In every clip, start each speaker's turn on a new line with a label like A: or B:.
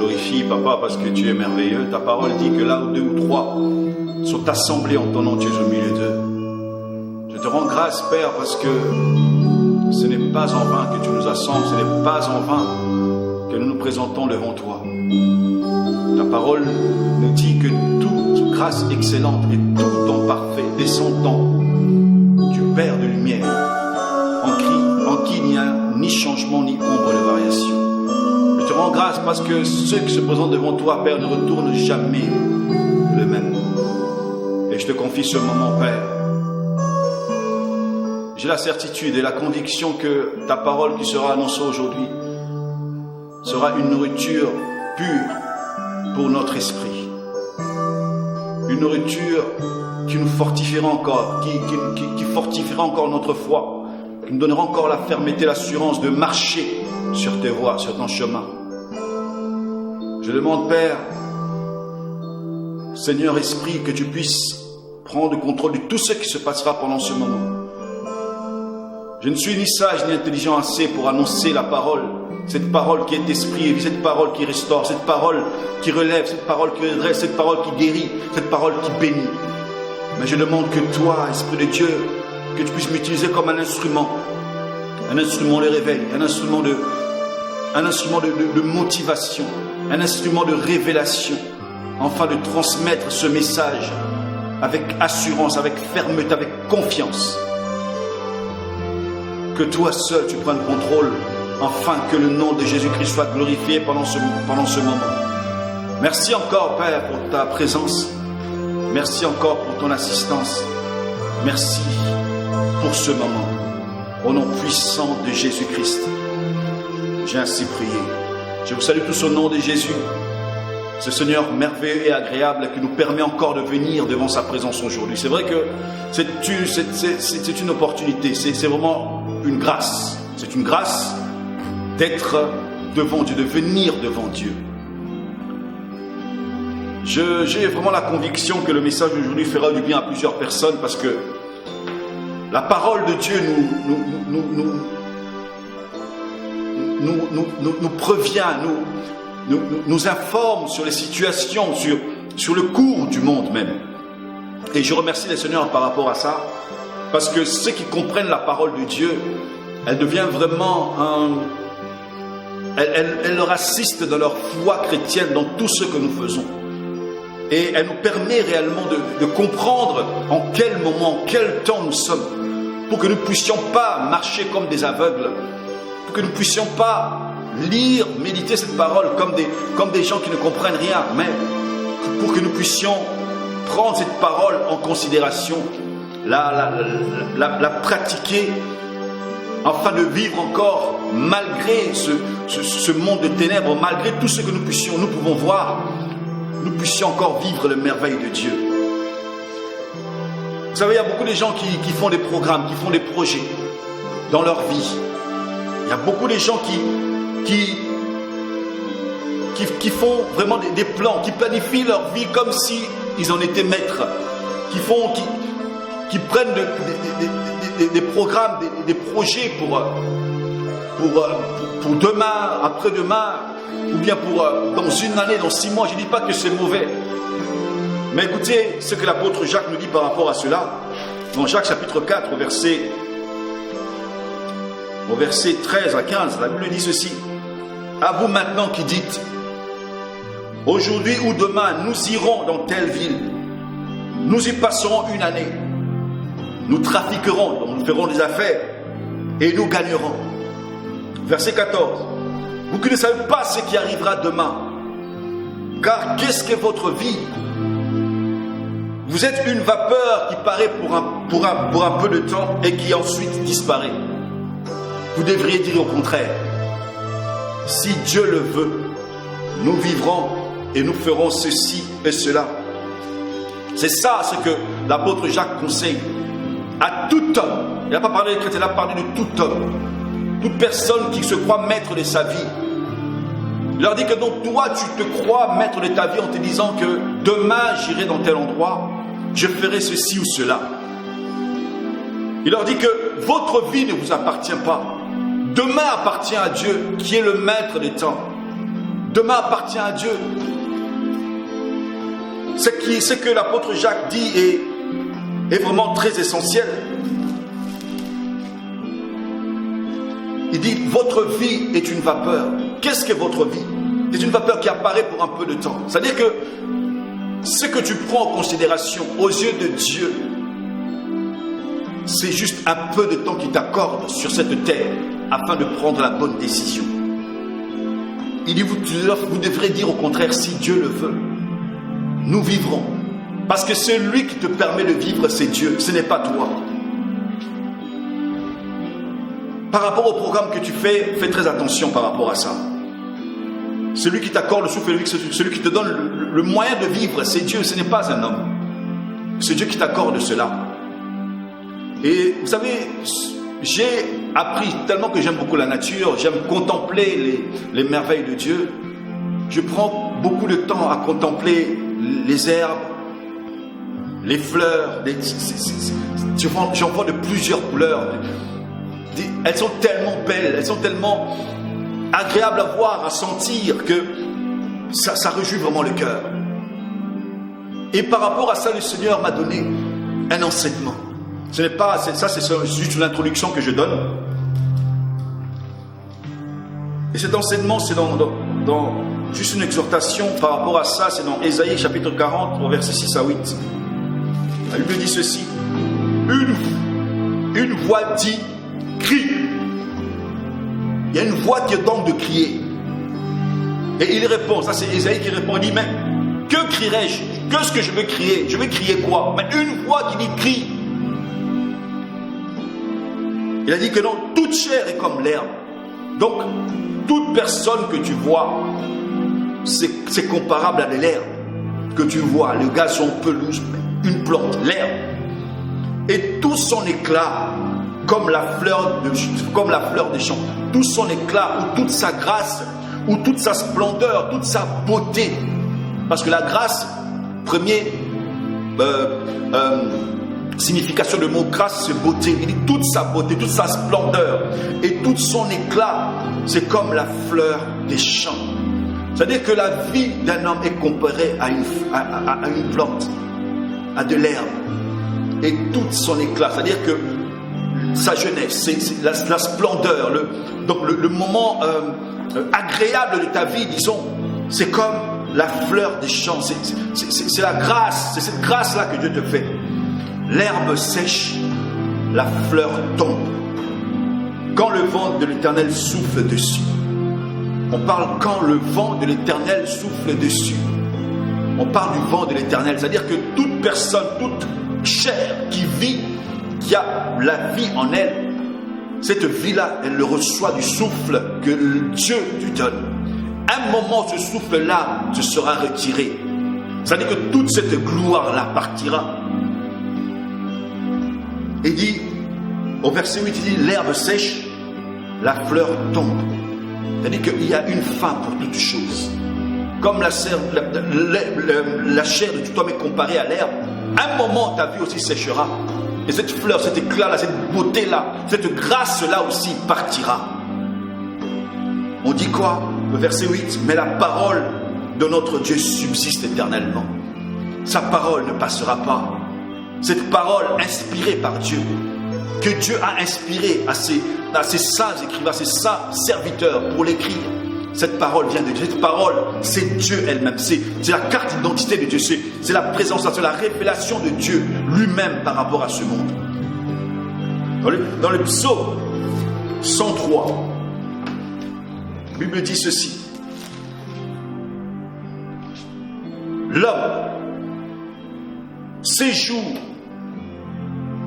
A: glorifie, Papa, parce que tu es merveilleux. Ta parole dit que là où 2 ou 3 sont assemblés en ton nom, tu es au milieu d'eux. Je te rends grâce, Père, parce que ce n'est pas en vain que tu nous assembles, ce n'est pas en vain que nous nous présentons devant toi. Ta parole nous dit que toute grâce excellente et tout don parfait descendant du Père de lumière, en qui il n'y a ni changement ni ombre de variation. Je te rends grâce parce que ceux qui se présentent devant toi, Père, ne retournent jamais le même. Et je te confie ce moment, Père. J'ai la certitude et la conviction que ta parole qui sera annoncée aujourd'hui sera une nourriture pure pour notre esprit. Une nourriture qui nous fortifiera encore, qui fortifiera encore notre foi, qui nous donnera encore la fermeté, l'assurance de marcher sur tes voies, sur ton chemin. Je demande, Père, Seigneur Esprit, que tu puisses prendre le contrôle de tout ce qui se passera pendant ce moment. Je ne suis ni sage ni intelligent assez pour annoncer la parole, cette parole qui est esprit et vie, cette parole qui restaure, cette parole qui relève, cette parole qui redresse, cette parole qui guérit, cette parole qui bénit. Mais je demande que toi, Esprit de Dieu, que tu puisses m'utiliser comme un instrument de réveil, un instrument de motivation, un instrument de révélation, afin de transmettre ce message avec assurance, avec fermeté, avec confiance. Que toi seul tu prennes contrôle, afin que le nom de Jésus-Christ soit glorifié pendant ce moment. Merci encore, Père, pour ta présence. Merci encore pour ton assistance. Merci pour ce moment. Au nom puissant de Jésus-Christ, j'ai ainsi prié. Je vous salue tous au nom de Jésus, ce Seigneur merveilleux et agréable qui nous permet encore de venir devant sa présence aujourd'hui. C'est vrai que c'est une opportunité, c'est vraiment une grâce. C'est une grâce d'être devant Dieu, de venir devant Dieu. J'ai vraiment la conviction que le message d'aujourd'hui fera du bien à plusieurs personnes parce que la parole de Dieu nous prévient, nous informe sur les situations, sur le cours du monde même. Et je remercie les Seigneurs par rapport à ça, parce que ceux qui comprennent la parole de Dieu, elle devient vraiment elle leur assiste dans leur foi chrétienne, dans tout ce que nous faisons. Et elle nous permet réellement de comprendre en quel moment, en quel temps nous sommes, pour que nous ne puissions pas marcher comme des aveugles, pour que nous ne puissions pas lire, méditer cette parole comme des gens qui ne comprennent rien, mais pour que nous puissions prendre cette parole en considération, la pratiquer, afin de vivre encore malgré ce monde de ténèbres, malgré tout ce que nous pouvons voir, nous puissions encore vivre les merveilles de Dieu. Vous savez, il y a beaucoup de gens qui font des programmes, qui font des projets dans leur vie. Il y a beaucoup de gens qui font vraiment des plans, qui planifient leur vie comme si ils en étaient maîtres, qui prennent des programmes, des projets pour demain, après-demain, ou bien pour dans une année, dans 6 mois. Je ne dis pas que c'est mauvais. Mais écoutez ce que l'apôtre Jacques nous dit par rapport à cela. Dans Jacques chapitre 4, au verset 13 à 15, la Bible dit ceci. À vous maintenant qui dites, aujourd'hui ou demain, nous irons dans telle ville. Nous y passerons une année. Nous trafiquerons, donc nous ferons des affaires et nous gagnerons. Verset 14. Vous qui ne savez pas ce qui arrivera demain, car qu'est-ce que votre vie? Vous êtes une vapeur qui paraît pour un peu de temps et qui ensuite disparaît. Vous devriez dire au contraire, si Dieu le veut, nous vivrons et nous ferons ceci et cela. C'est ça ce que l'apôtre Jacques conseille à tout homme. Il n'a pas parlé de chrétien, il a parlé de tout homme. Toute personne qui se croit maître de sa vie. Il leur dit que donc toi tu te crois maître de ta vie en te disant que demain j'irai dans tel endroit, je ferai ceci ou cela. Il leur dit que votre vie ne vous appartient pas. Demain appartient à Dieu qui est le maître des temps. Demain appartient à Dieu. Ce que l'apôtre Jacques dit est vraiment très essentiel. Il dit, votre vie est une vapeur. Qu'est-ce que votre vie? C'est une vapeur qui apparaît pour un peu de temps. C'est-à-dire que ce que tu prends en considération aux yeux de Dieu, c'est juste un peu de temps qu'il t'accorde sur cette terre afin de prendre la bonne décision. Il dit, vous devrez dire au contraire, si Dieu le veut, nous vivrons. Parce que celui qui te permet de vivre, c'est Dieu, ce n'est pas toi. Par rapport au programme que tu fais, fais très attention par rapport à ça. Celui qui t'accorde le souffle, celui qui te donne le moyen de vivre, c'est Dieu, ce n'est pas un homme. C'est Dieu qui t'accorde cela. Et vous savez, j'ai appris tellement que j'aime beaucoup la nature, j'aime contempler les merveilles de Dieu. Je prends beaucoup de temps à contempler les herbes, les fleurs, j'en vois de plusieurs couleurs. Elles sont tellement belles, elles sont tellement agréables à voir, à sentir, que ça réjouit vraiment le cœur. Et par rapport à ça, le Seigneur m'a donné un enseignement. Ce n'est pas, ça c'est juste l'introduction que je donne. Et cet enseignement, c'est dans juste une exhortation par rapport à ça, c'est dans Ésaïe chapitre 40, versets 6 à 8. La Bible dit ceci. Une voix dit, crie. Il y a une voix qui tente de crier. Et il répond, ça c'est Ésaïe qui répond, il dit, mais que crierai-je? Qu'est-ce que je veux crier? Je veux crier quoi? Mais une voix qui dit, crie. Il a dit que non, toute chair est comme l'herbe. Donc, toute personne que tu vois, c'est comparable à de l'herbe que tu vois. Le gazon, pelouse, une plante, l'herbe. Et tout son éclat, comme la fleur des champs, tout son éclat, ou toute sa grâce, ou toute sa splendeur, toute sa beauté. Parce que la grâce, premier signification de mot grâce, c'est beauté. Il dit toute sa beauté, toute sa splendeur et tout son éclat, c'est comme la fleur des champs. C'est-à-dire que la vie d'un homme est comparée à une plante, à de l'herbe. Et tout son éclat, c'est-à-dire que sa jeunesse, c'est la splendeur, le moment agréable de ta vie, disons, c'est comme la fleur des champs. C'est la grâce, c'est cette grâce-là que Dieu te fait. L'herbe sèche, la fleur tombe. Quand le vent de l'Éternel souffle dessus. On parle quand le vent de l'Éternel souffle dessus. On parle du vent de l'Éternel. C'est-à-dire que toute personne, toute chair qui vit, qui a la vie en elle, cette vie-là, elle le reçoit du souffle que Dieu lui donne. Un moment, ce souffle-là se sera retiré. C'est-à-dire que toute cette gloire-là partira. Et dit, au verset 8, il dit, l'herbe sèche, la fleur tombe. C'est-à-dire qu'il y a une fin pour toutes choses. Comme la chair de tout homme est comparée à l'herbe, un moment ta vie aussi séchera. Et cette fleur, cet éclat-là, cette beauté-là, cette grâce-là aussi partira. On dit quoi? Le verset 8, mais la parole de notre Dieu subsiste éternellement. Sa parole ne passera pas. Cette parole inspirée par Dieu, que Dieu a inspirée à ses saints écrivains, à ses saints serviteurs pour l'écrire. Cette parole vient de Dieu. Cette parole, c'est Dieu elle-même. C'est la carte d'identité de Dieu. C'est la présence, c'est la révélation de Dieu lui-même par rapport à ce monde. Dans le psaume 103, la Bible dit ceci. L'homme, ses jours,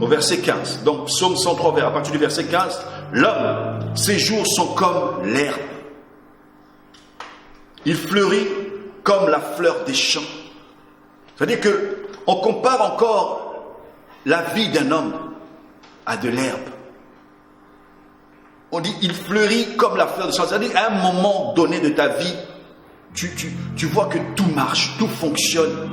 A: au verset 15, donc psaume 103, à partir du verset 15, l'homme, ses jours sont comme l'herbe. Il fleurit comme la fleur des champs. C'est-à-dire qu'on compare encore la vie d'un homme à de l'herbe. On dit il fleurit comme la fleur des champs. C'est-à-dire qu'à un moment donné de ta vie, tu vois que tout marche, tout fonctionne.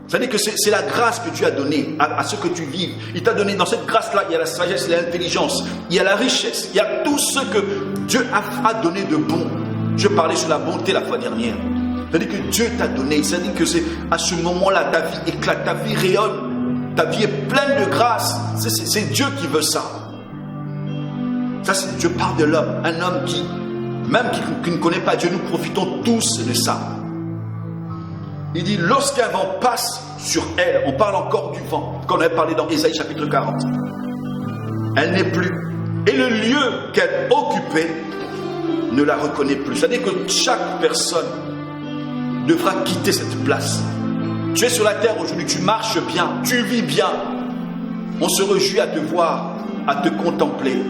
A: C'est-à-dire que c'est la grâce que Dieu a donnée à ce que tu vives. Il t'a donné, dans cette grâce-là, il y a la sagesse, il y a l'intelligence, il y a la richesse, il y a tout ce que Dieu a donné de bon. Je parlais sur la bonté la fois dernière. C'est-à-dire que Dieu t'a donné. C'est-à-dire que c'est à ce moment-là, ta vie éclate, ta vie rayonne, ta vie est pleine de grâce. C'est Dieu qui veut ça. Ça, je parle de l'homme. Un homme qui, même qui ne connaît pas Dieu, nous profitons tous de ça. Il dit, lorsqu'un vent passe sur elle, on parle encore du vent, qu'on avait parlé dans Ésaïe chapitre 40. Elle n'est plus. Et le lieu qu'elle occupait ne la reconnaît plus. C'est-à-dire que chaque personne devra quitter cette place. Tu es sur la terre aujourd'hui, tu marches bien, tu vis bien. On se réjouit à te voir, à te contempler.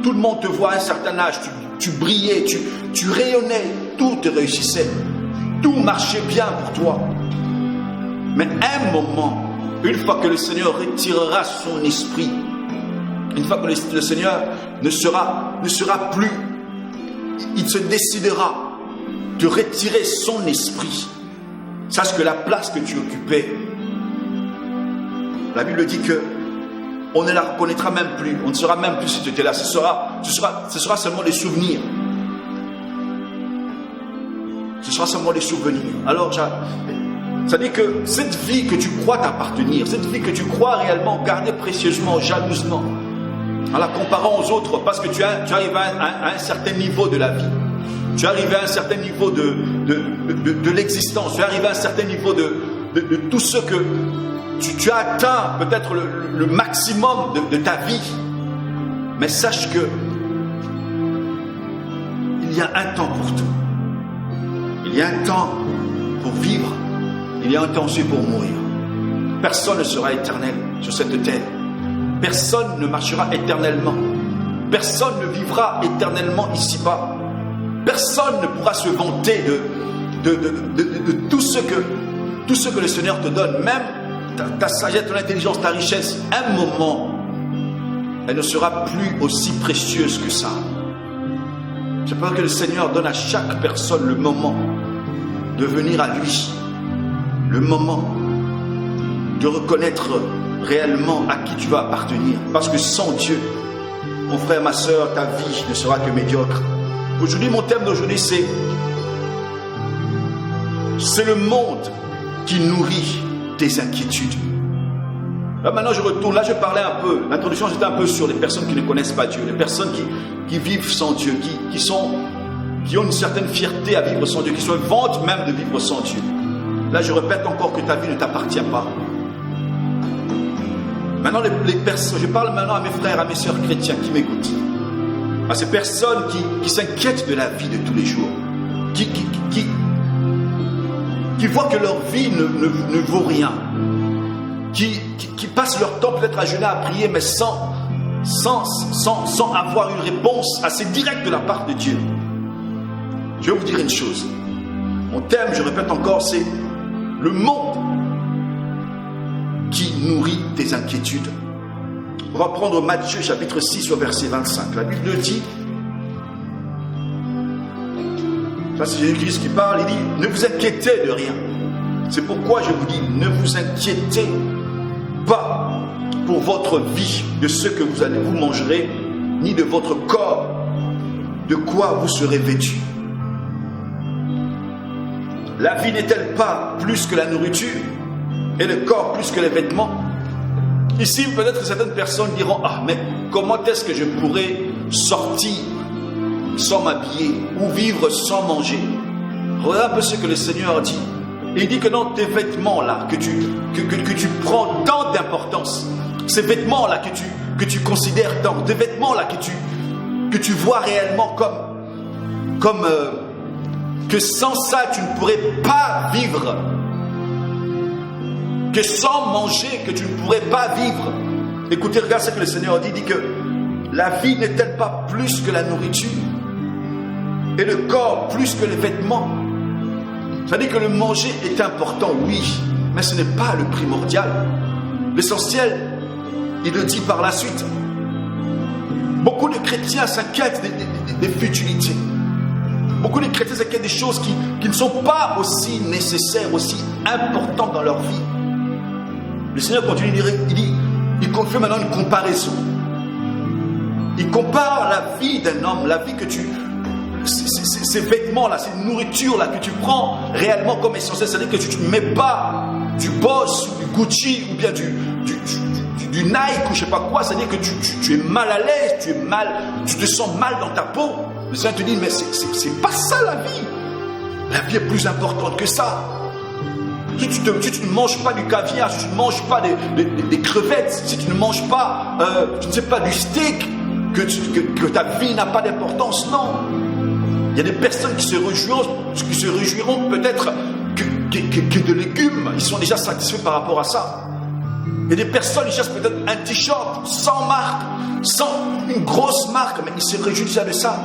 A: Tout le monde te voit à un certain âge, tu brillais, tu rayonnais, tout te réussissait. Tout marchait bien pour toi. Mais un moment, une fois que le Seigneur retirera son esprit, une fois que le Seigneur ne sera plus, il se décidera de retirer son esprit. Sache que la place que tu occupais, la Bible dit que on ne la reconnaîtra même plus. On ne saura même plus si tu étais là. Ce sera seulement des souvenirs. Ce sera seulement des souvenirs. Alors, ça dit que cette vie que tu crois t'appartenir, cette vie que tu crois réellement garder précieusement, jalousement, en la comparant aux autres, parce que tu arrives à un certain niveau de la vie. Tu arrives à un certain niveau de l'existence. Tu arrives à un certain niveau de tout ce que tu as atteint, peut-être le maximum de ta vie. Mais sache que il y a un temps pour tout. Il y a un temps pour vivre. Il y a un temps aussi pour mourir. Personne ne sera éternel sur cette terre. Personne ne marchera éternellement. Personne ne vivra éternellement ici-bas. Personne ne pourra se vanter de tout ce que le Seigneur te donne. Même ta sagesse, ton intelligence, ta richesse. Un moment, elle ne sera plus aussi précieuse que ça. Je pense que le Seigneur donne à chaque personne le moment de venir à lui. Le moment de reconnaître réellement à qui tu vas appartenir. Parce que sans Dieu, mon frère, ma soeur, ta vie ne sera que médiocre. Aujourd'hui, mon thème d'aujourd'hui, c'est le monde qui nourrit tes inquiétudes. Là, maintenant, je retourne. Là, je parlais un peu. L'introduction, c'était un peu sur les personnes qui ne connaissent pas Dieu. Les personnes qui vivent sans Dieu, qui ont une certaine fierté à vivre sans Dieu, qui se vantent même de vivre sans Dieu. Là, je répète encore que ta vie ne t'appartient pas. Maintenant, les personnes, je parle maintenant à mes frères, à mes sœurs chrétiens qui m'écoutent. À ces personnes qui s'inquiètent de la vie de tous les jours. Qui voient que leur vie ne vaut rien. Qui passent leur temps peut-être à jeûner, à prier, mais sans avoir une réponse assez directe de la part de Dieu. Je vais vous dire une chose. Mon thème, je répète encore, c'est le monde qui nourrit tes inquiétudes. On va prendre Matthieu chapitre 6 au verset 25. La Bible dit, ça c'est Jésus-Christ qui parle, il dit, ne vous inquiétez de rien. C'est pourquoi je vous dis, ne vous inquiétez pas pour votre vie, de ce que vous mangerez, ni de votre corps, de quoi vous serez vêtus. La vie n'est-elle pas plus que la nourriture, et le corps plus que les vêtements? Ici, peut-être que certaines personnes diront, ah, mais comment est-ce que je pourrais sortir sans m'habiller, ou vivre sans manger? Regarde un peu ce que le Seigneur dit. Il dit que dans tes vêtements-là, que tu prends tant d'importance, ces vêtements-là que tu considères tant, des vêtements-là que tu vois réellement comme que sans ça, tu ne pourrais pas vivre. Que sans manger, que tu ne pourrais pas vivre. Écoutez, regarde ce que le Seigneur dit. Il dit que la vie n'est-elle pas plus que la nourriture? Et le corps plus que les vêtements? Ça dit que le manger est important, oui, mais ce n'est pas le primordial. L'essentiel, il le dit par la suite. Beaucoup de chrétiens s'inquiètent des futilités. Beaucoup de chrétiens s'inquiètent des choses qui ne sont pas aussi nécessaires, aussi importantes dans leur vie. Le Seigneur continue de dire, il fait maintenant une comparaison. Il compare la vie d'un homme, la vie que ces vêtements-là, ces nourritures-là que tu prends réellement comme essentiel, c'est-à-dire que tu ne mets pas du Boss, du Gucci ou bien du Nike ou je ne sais pas quoi, c'est-à-dire que tu es mal à l'aise, tu te sens mal dans ta peau. Le Seigneur te dit, mais c'est pas ça la vie. La vie est plus importante que ça. Si tu ne manges pas du caviar, si tu ne manges pas des crevettes, si tu ne manges pas, je ne sais pas, du steak, que ta vie n'a pas d'importance, non. Il y a des personnes qui se réjouiront peut-être que de légumes, ils sont déjà satisfaits par rapport à ça. Il y a des personnes qui cherchent peut-être un t-shirt sans marque, sans une grosse marque, mais ils se réjouissent déjà de ça.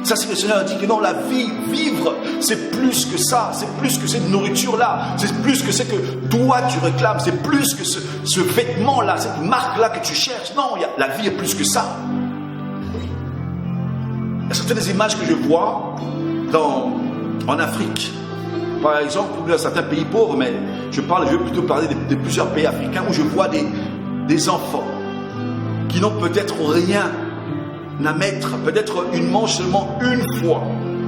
A: Ça, c'est que le Seigneur a dit que non, la vie, vivre, c'est plus que ça, c'est plus que cette nourriture-là, c'est plus que ce que toi tu réclames, c'est plus que ce vêtement-là, cette marque-là que tu cherches. Non, la vie est plus que ça. Il y a certaines images que je vois en Afrique, par exemple, dans certains pays pauvres, mais je vais plutôt parler de plusieurs pays africains où je vois des enfants qui n'ont peut-être rien à mettre, peut-être ils mangent seulement une fois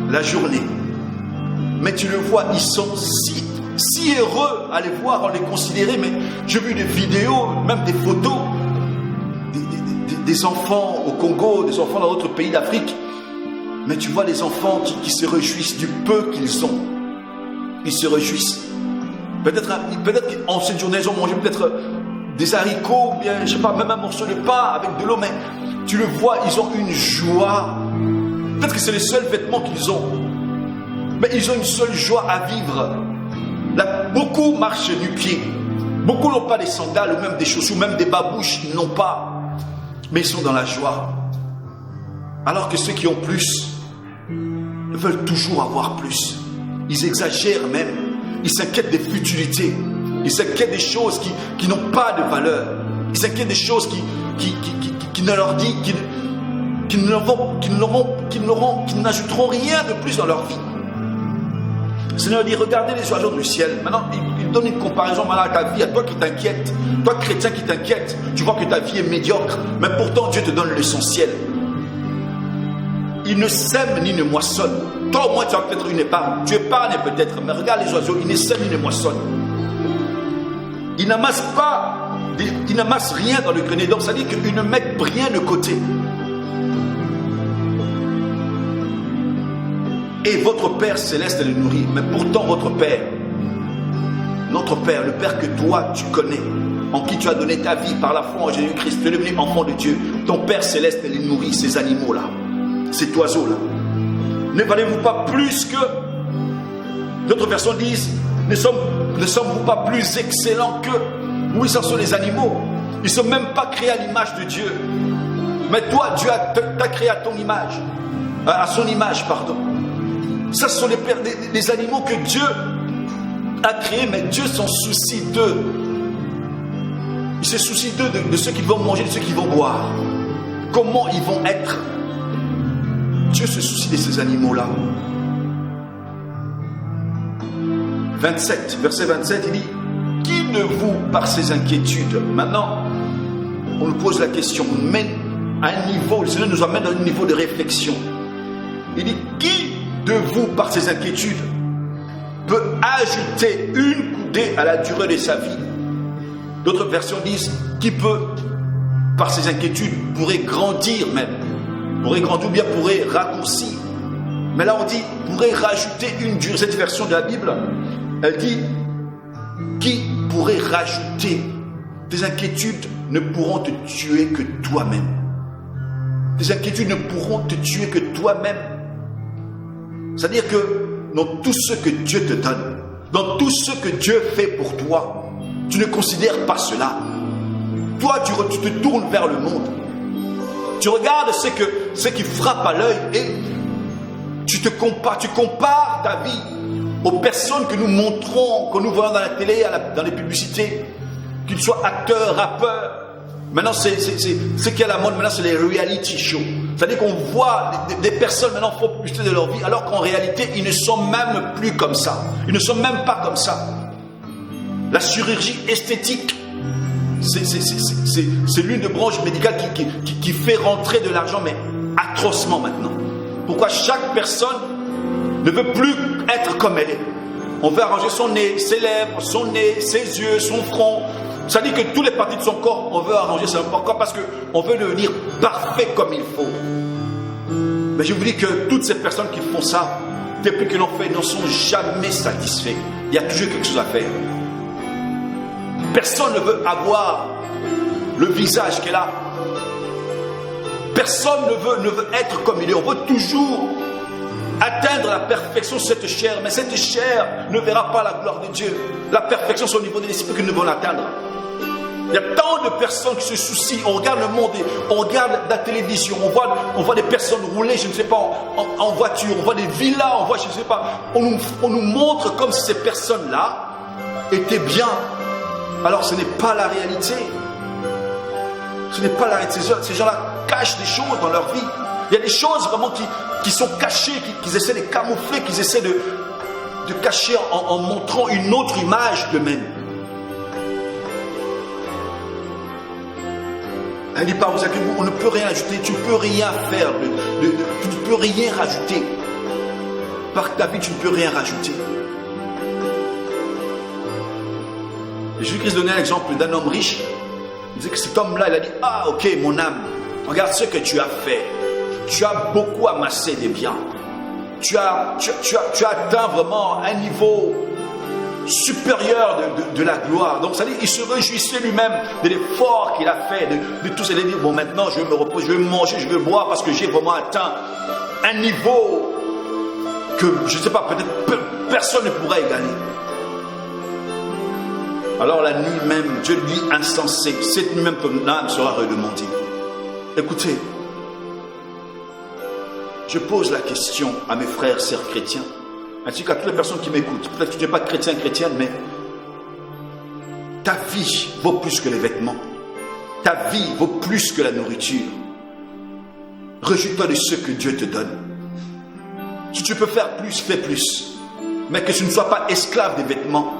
A: la journée. Mais tu le vois, ils sont si heureux à les voir, à les considérer. Mais j'ai vu des vidéos, même des photos des enfants au Congo, des enfants dans d'autres pays d'Afrique. Mais tu vois les enfants qui se réjouissent du peu qu'ils ont. Ils se réjouissent. Peut-être qu'en cette journée, ils ont mangé peut-être des haricots, ou bien, je ne sais pas, même un morceau de pain avec de l'eau, mais tu le vois, ils ont une joie. Peut-être que c'est les seuls vêtements qu'ils ont. Mais ils ont une seule joie à vivre. Là, beaucoup marchent nu-pieds. Beaucoup n'ont pas des sandales, ou même des chaussures, ou même des babouches, ils n'ont pas. Mais ils sont dans la joie. Alors que ceux qui ont plus veulent toujours avoir plus. Ils exagèrent même. Ils s'inquiètent des futilités. Ils s'inquiètent des choses qui n'ont pas de valeur. Ils s'inquiètent des choses qui ne leur disent, qui n'ajouteront rien de plus dans leur vie. Le Seigneur dit, regardez les oiseaux du ciel. Maintenant, il donne une comparaison à ta vie, à toi qui t'inquiète. Toi, chrétien qui t'inquiète, tu vois que ta vie est médiocre. Mais pourtant, Dieu te donne l'essentiel. Il ne sème ni ne moissonne. Toi, au moins, tu as peut-être une épargne. Tu épargnes peut-être, mais regarde les oiseaux, ils ne sèment ni ne moissonnent. Ils n'amassent pas, ils n'amassent rien dans le grenier. Donc, ça veut dire qu'ils ne mettent rien de côté. Et votre Père céleste les nourrit. Mais pourtant, votre Père, notre Père, le Père que toi, tu connais, en qui tu as donné ta vie par la foi en Jésus-Christ, tu es devenu enfant de Dieu. Ton Père céleste les nourrit, ces animaux-là, cet oiseau-là. Ne valez-vous pas plus que... D'autres versions disent, ne sommes-vous pas plus excellents que... Oui, ce sont les animaux. Ils ne sont même pas créés à l'image de Dieu. Mais toi, Dieu t'a créé à ton image. À son image, pardon. Ça, ce sont les animaux que Dieu a créés, mais Dieu s'en soucie d'eux. Il se soucie d'eux, de ceux qui vont manger, de ceux qui vont boire. Comment ils vont être. Dieu se soucie de ces animaux-là. 27, verset 27, il dit, qui de vous, par ses inquiétudes, maintenant, on nous pose la question, mais à un niveau, le Seigneur nous amène à un niveau de réflexion. Il dit, qui de vous, par ses inquiétudes, peut ajouter une coudée à la durée de sa vie? D'autres versions disent, qui peut, par ses inquiétudes, pourrait grandir même, pourrait grandir ou bien pourrait raccourcir. Mais là on dit, pourrait rajouter une durée. Cette version de la Bible, elle dit, qui pourrait rajouter? Tes inquiétudes ne pourront te tuer que toi-même. Tes inquiétudes ne pourront te tuer que toi-même. C'est-à-dire que dans tout ce que Dieu te donne, dans tout ce que Dieu fait pour toi, tu ne considères pas cela. Toi, tu te tournes vers le monde. Tu regardes ce qui frappe à l'œil et tu compares ta vie aux personnes que nous montrons, que nous voyons dans la télé, dans les publicités, qu'ils soient acteurs, rappeurs. Maintenant, ce qui est à la mode, maintenant, c'est les reality shows. C'est-à-dire qu'on voit des personnes maintenant font publicité de leur vie, alors qu'en réalité, ils ne sont même plus comme ça. Ils ne sont même pas comme ça. La chirurgie esthétique, c'est l'une des branches médicales qui fait rentrer de l'argent, mais atrocement maintenant. Pourquoi chaque personne ne veut plus être comme elle est. On veut arranger son nez, ses lèvres, son nez, ses yeux, son front. Ça dit que tous les parties de son corps, on veut arranger ça. Pourquoi? Parce qu'on veut devenir parfait comme il faut. Mais je vous dis que toutes ces personnes qui font ça, depuis qu'ils l'ont fait, n'en sont jamais satisfaits. Il y a toujours quelque chose à faire. Personne ne veut avoir le visage qu'elle a. Personne ne veut être comme il est. On veut toujours atteindre la perfection de cette chair. Mais cette chair ne verra pas la gloire de Dieu. La perfection, c'est au niveau de l'esprit que nous devons l'atteindre. Il y a tant de personnes qui se soucient. On regarde le monde, on regarde la télévision, on voit des personnes rouler, je ne sais pas, en voiture, on voit des villas, on voit, je ne sais pas. On nous montre comme si ces personnes-là étaient bien. Alors ce n'est pas la réalité. Ce n'est pas la réalité. Ces gens-là cachent des choses dans leur vie. Il y a des choses vraiment qui sont cachées, qu'ils essaient de camoufler, qu'ils essaient de cacher en montrant une autre image d'eux-mêmes. Elle dit pas, vous inquiétez, on ne peut rien ajouter, tu ne peux rien faire, tu ne peux rien rajouter. Par ta vie, tu ne peux rien rajouter. Jésus-Christ donnait un exemple d'un homme riche. Il disait que cet homme-là, il a dit, ah ok mon âme, regarde ce que tu as fait. Tu as beaucoup amassé des biens. Tu as atteint vraiment un niveau supérieur de la gloire. Donc ça dit, il se réjouissait lui-même de l'effort qu'il a fait, de tout ça. Il a dit, bon maintenant je vais me reposer, je vais manger, je vais boire parce que j'ai vraiment atteint un niveau que, je ne sais pas, peut-être personne ne pourra égaler. Alors la nuit même, Dieu lui dit insensé, cette nuit même ton âme sera redemandée. Écoutez, je pose la question à mes frères, sœurs chrétiens, ainsi qu'à toutes les personnes qui m'écoutent. Peut-être que tu n'es pas chrétien, chrétienne, mais ta vie vaut plus que les vêtements. Ta vie vaut plus que la nourriture. Réjouis-toi de ce que Dieu te donne. Si tu peux faire plus, fais plus. Mais que tu ne sois pas esclave des vêtements,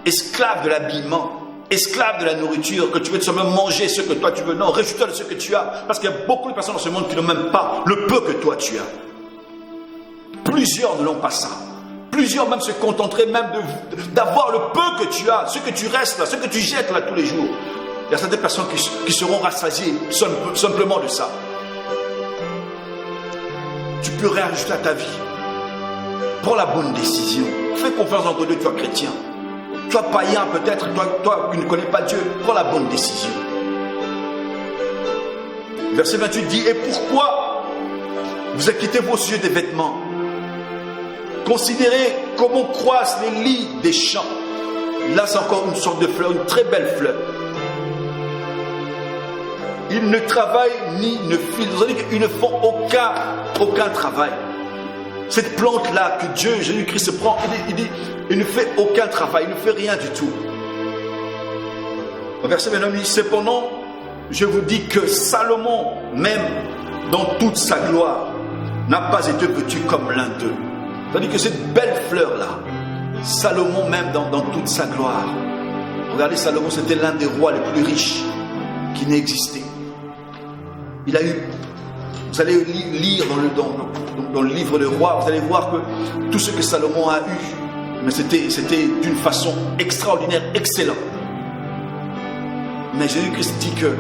A: esclave de l'habillement, esclave de la nourriture, que tu veux seulement manger ce que toi tu veux. Non, réjouis-toi de ce que tu as. Parce qu'il y a beaucoup de personnes dans ce monde qui n'ont même pas le peu que toi tu as. Plusieurs ne l'ont pas ça. Plusieurs même se contenteraient même d'avoir le peu que tu as, ce que tu restes là, ce que tu jettes là tous les jours. Il y a certaines personnes qui seront rassasiées simplement de ça. Tu peux rien ajouter à ta vie. Prends la bonne décision. Fais confiance en Dieu, toi chrétien. Toi païen peut-être, toi qui ne connais pas Dieu, prends la bonne décision. Verset 28 dit, et pourquoi vous inquiétez-vous au sujet des vêtements? Considérez comment croissent les lys des champs. Là, c'est encore une sorte de fleur, une très belle fleur. Ils ne travaillent ni ne filent. Vous savez qu'ils ne font aucun travail. Cette plante-là que Dieu, Jésus-Christ se prend, il dit, il ne fait aucun travail, il ne fait rien du tout. Au verset 29, il dit, cependant, je vous dis que Salomon, même dans toute sa gloire, n'a pas été vêtu comme l'un d'eux. C'est-à-dire que cette belle fleur-là, Salomon même dans toute sa gloire. Regardez, Salomon, c'était l'un des rois les plus riches qui n'ait existé. Il a eu, vous allez lire dans le livre des rois, vous allez voir que tout ce que Salomon a eu, mais c'était d'une façon extraordinaire, excellent. Mais Jésus-Christ dit que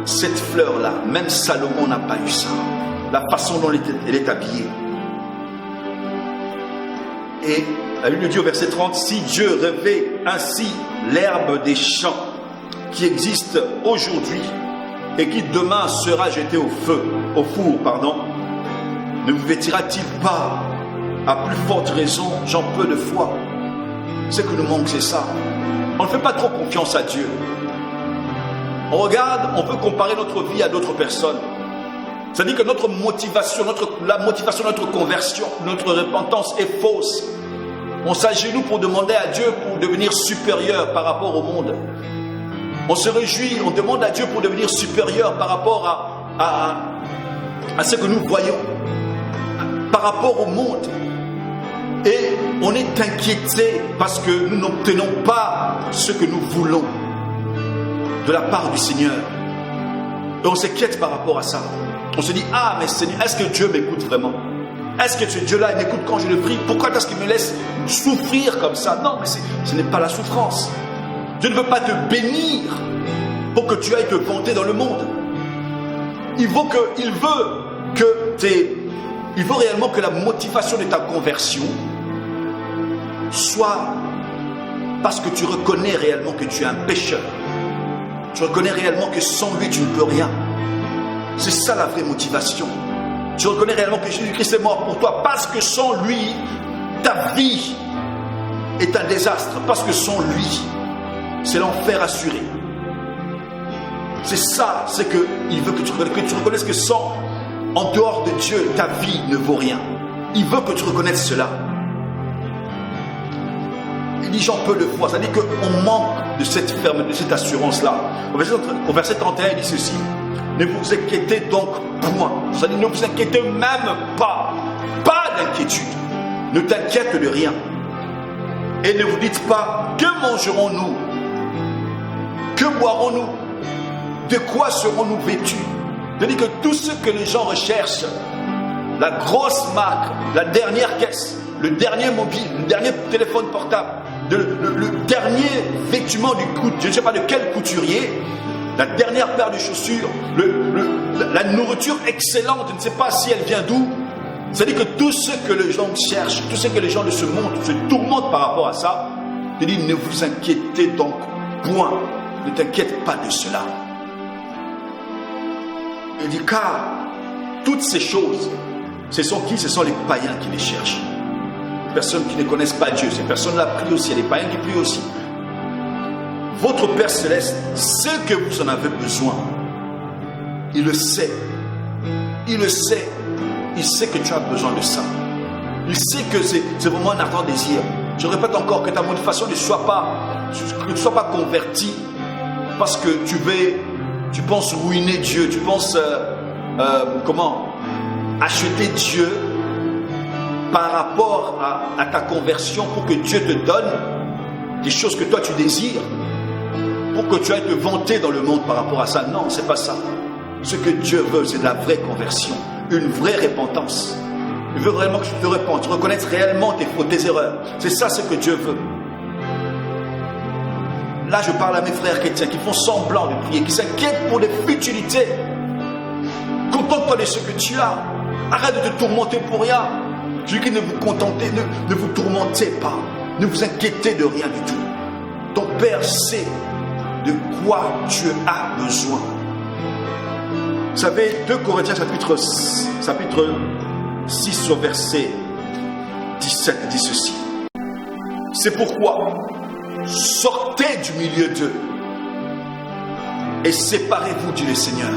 A: cette fleur-là, même Salomon n'a pas eu ça. La façon dont elle est habillée. Et la Bible dit au verset 30, si Dieu revêt ainsi l'herbe des champs qui existe aujourd'hui et qui demain sera jeté au four, ne vous vêtira-t-il pas à plus forte raison, j'en peu de foi? Ce que nous manque, c'est ça. On ne fait pas trop confiance à Dieu. On regarde, on veut comparer notre vie à d'autres personnes. C'est-à-dire que notre motivation, la motivation de notre conversion, notre repentance est fausse. On s'agenouille pour demander à Dieu pour devenir supérieur par rapport au monde. On se réjouit, on demande à Dieu pour devenir supérieur par rapport à ce que nous voyons, par rapport au monde. Et on est inquiété parce que nous n'obtenons pas ce que nous voulons de la part du Seigneur. Et on s'inquiète par rapport à ça. On se dit, ah mais Seigneur, est-ce que Dieu m'écoute vraiment? Est-ce que ce Dieu-là, il m'écoute quand je le prie? Pourquoi est-ce qu'il me laisse souffrir comme ça? Non, mais ce n'est pas la souffrance. Dieu ne veut pas te bénir pour que tu ailles te vanter dans le monde. Il veut réellement que la motivation de ta conversion soit parce que tu reconnais réellement que tu es un pécheur. Tu reconnais réellement que sans lui, tu ne peux rien. C'est ça la vraie motivation. Tu reconnais réellement que Jésus-Christ est mort pour toi parce que sans lui, ta vie est un désastre. Parce que sans lui, c'est l'enfer assuré. C'est ça, c'est qu'il veut que tu reconnaisses que en dehors de Dieu, ta vie ne vaut rien. Il veut que tu reconnaisses cela. Il dit, j'en peux le voir. Ça veut dire qu'on manque de cette ferme, de cette assurance-là. Au verset 31, il dit ceci. Ne vous inquiétez donc point. Ça dit, ne vous inquiétez même pas. Pas d'inquiétude. Ne t'inquiète de rien. Et ne vous dites pas, que mangerons-nous? Que boirons-nous? De quoi serons-nous vêtus? C'est-à-dire que tout ce que les gens recherchent, la grosse marque, la dernière caisse, le dernier mobile, le dernier téléphone portable, le dernier vêtement je ne sais pas de quel couturier, la dernière paire de chaussures, la nourriture excellente, je ne sais pas si elle vient d'où. C'est-à-dire que tout ce que les gens cherchent, tout ce que les gens de ce monde se tourmentent par rapport à ça, il dit, ne vous inquiétez donc point, ne t'inquiète pas de cela. Il dit, car toutes ces choses, ce sont qui? Ce sont les païens qui les cherchent. Les personnes qui ne connaissent pas Dieu. Ces personnes-là prient aussi. Il y a des païens qui prient aussi. Votre Père Céleste sait que vous en avez besoin. Il le sait. Il le sait. Il sait que tu as besoin de ça. Il sait que c'est vraiment un ardent désir. Je répète encore que ta motivation ne soit pas convertie parce que tu penses ruiner Dieu, tu penses acheter Dieu par rapport à ta conversion pour que Dieu te donne des choses que toi tu désires, pour que tu ailles te vanter dans le monde par rapport à ça. Non, c'est pas ça. Ce que Dieu veut, c'est de la vraie conversion, une vraie repentance. Il veut vraiment que tu te repentes, tu reconnaisses réellement tes fautes, tes erreurs. C'est ça ce que Dieu veut. Là, je parle à mes frères chrétiens qui font semblant de prier, qui s'inquiètent pour des futilités. Contente-toi de ce que tu as. Arrête de te tourmenter pour rien. Je dis que ne vous tourmentez pas. Ne vous inquiétez de rien du tout. Ton Père sait de quoi tu as besoin. Vous savez, 2 Corinthiens chapitre 6 au verset 17 dit ceci. C'est pourquoi sortez du milieu d'eux et séparez-vous, dit le Seigneur.